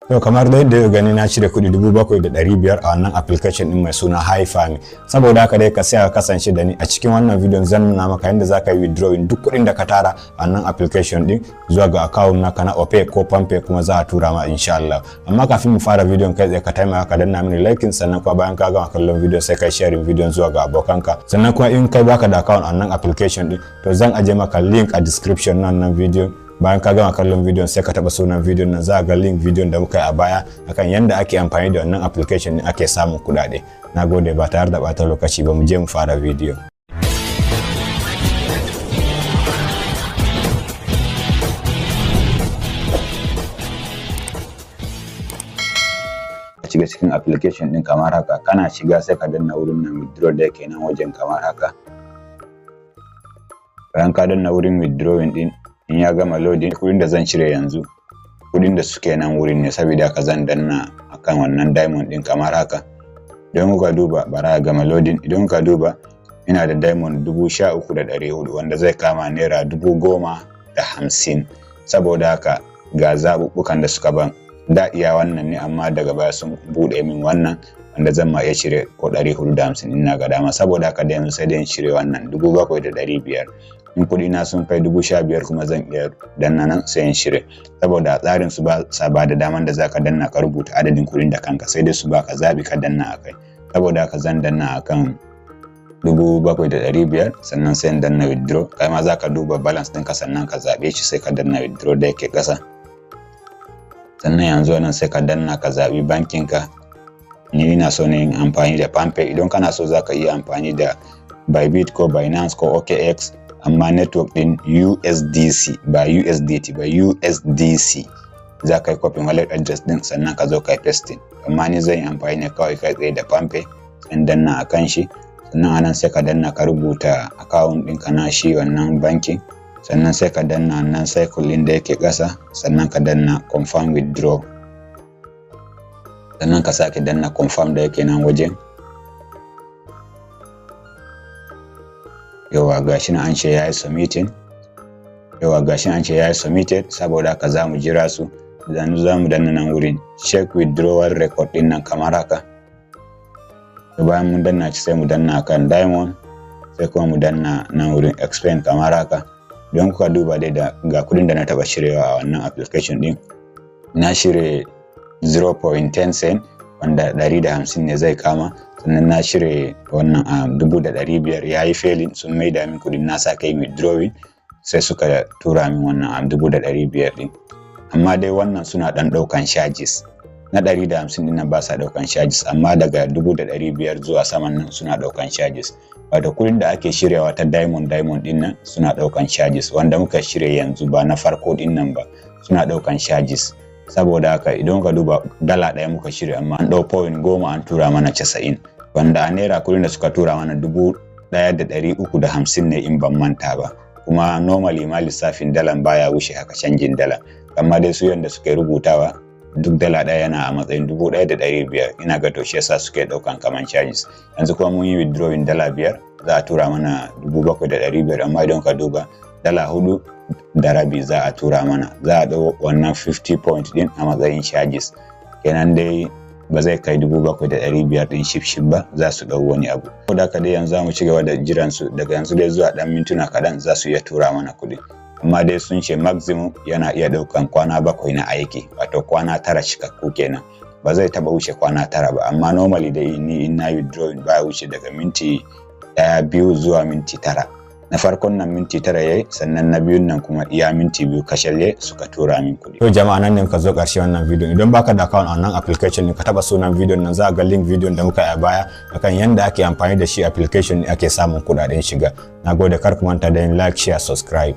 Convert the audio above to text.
To kamar da yadda gani na cire kuɗi 7,500 a wannan application din mai suna HiFarm. Saboda haka dai ka sai ka kasance da ni a cikin wannan video zan nuna maka yadda zaka yi withdrawing duk kuɗin da ka tara a wannan application din zuwa ga account naka na Opay ko Palmpay kuma za a tura ma insha Allah. Amma kafin mu fara video kai tsaye ka taimaka ka danna mini like sannan kuma bayan ka gama kallon video sai kai sharing video zuwa ga abokanka. Sannan kuma in kai baka da account a wannan application din to zan aje maka link a description na wannan video. Bayan ka gama kallon bidiyon sai ka taba sunan bidiyon nan za ga link bidiyon da muka yi a baya akan yanda ake amfani da wannan application din ake samun kudade. Nagode ba tare da bata lokaci ba mu je mu fara bidiyo. Shiga cikin application din kamar haka, kana shiga sai ka danna wurin nan withdraw da yake nan wajen kamar haka. Bayan ka danna wurin withdrawing din in ya gama loading, kudin da zan cire yanzu kudin da suke nan wurin ne saboda haka zan danna akan wannan diamond din kamar haka. Idan kuka duba bara gama loading, idan kuka duba ina da diamond 13,400 wanda zai kama naira 10,050. Saboda haka ga zaɓuɓɓukan da suka ban da iya wannan ne amma daga baya sun bude min wannan wanda zan ma iya cire ko 450 ina ga dama. Saboda haka da yanzu sai dai in cire wannan 7,500. in kudi na sun kai 15,000 kuma zan iya danna nan sai in shirye, saboda tsarin su ba sa ba da daman da zaka danna ka rubuta adadin kudin da kanka, sai dai su baka zabi ka danna akai. Saboda haka zan danna akan 7,500 sannan sai in danna withdraw. Kai ma zaka duba balance ɗinka sannan ka zabe shi sai ka danna withdraw da yake ƙasa. Sannan yanzu nan sai ka danna ka zabi bankin ka. Ni ina so ne in amfani da Palmpay, idan kana so zaka iya amfani da Bybit ko Binance ko OKX, amma network din USDC ba USDT ba USDC. Za ka yi copy wallet address din sannan ka zo ka yi pasting. Amma ni zan yi amfani ne kawai kai tsaye da Palmpay, sai danna akan shi. Sannan anan sai ka danna ka rubuta account ɗinka na shi wannan banking. Sannan sai ka danna nan cycle din da yake ƙasa, sannan ka danna confirm withdraw. Sannan ka sake danna confirm da yake nan wajen. Yawa gashi na an ce yayi submitting. Yawa gashi an ce yayi submitted, saboda haka zamu jira su. Dan zamu danna nan wurin check withdrawal record din nan kamar haka. Bayan mun danna shi sai mu danna kan diamond, sai kuma mu danna nan wurin explain kamar haka. Don kuka duba dai da ga kudin da na taba shirewa a wannan application din. Na shire 0.10 cent wanda 150 ne zai kama. Sannan na shirye wannan a 500 yayi failing, sun maida min kudin na sake yin withdrawing sai suka tura min wannan a 500 din. Amma dai wannan suna dan daukan charges. Na 150 din nan ba sa daukan charges, amma daga 500 zuwa saman nan suna daukan charges. Wato kudin da ake shiryawa ta diamond din nan suna daukan charges, wanda muka shirye yanzu ba na farko din nan ba suna daukan charges. Saboda haka idan ka duba dala ɗaya muka shirya amma an dau point 10 an tura mana 90, wanda a naira kudin da suka tura mana 1,350 ne in ban manta ba. Kuma normally ma lissafin dalan baya wuce haka canjin dala, amma dai su yanda suke rubutawa duk dala ɗaya yana a matsayin 1,500. ina ga to shi yasa suke daukan kaman charges. Yanzu kuma mun yi withdrawing dala 5 za a tura mana 7,500, amma idan ka duba dala 4.5 za a tura mana, za a dau wannan 50 point din a matsayin charges. Kenan dai ba zai kai 7,500 din shif ba, za su dau wani abu. Saboda haka dai yanzu zamu ci gaba da jiran su, daga yanzu dai zuwa dan mintuna kadan za su iya tura mana kuɗi. Amma dai sun ce maximum yana iya daukan kwana 7 na aiki, wato kwana 9 cikakku kenan. Ba zai taba wuce kwana 9 ba, amma normally dai ni in na withdrawing ba wuce daga minti 1-2 zuwa minti 9. Na farkon nan minti 9 yayi, sannan na biyun nan kuma iya minti 2 kashalle suka tura min kuɗi. To jama'a nan ne muka zo ƙarshe wannan video. Idan baka da account a wannan application ne ka taba sunan video nan, za ga link video da muka yi a baya akan yanda ake amfani da shi application ake samun kuɗaɗen shiga. Nagode, kar ku manta da yin like, share, subscribe.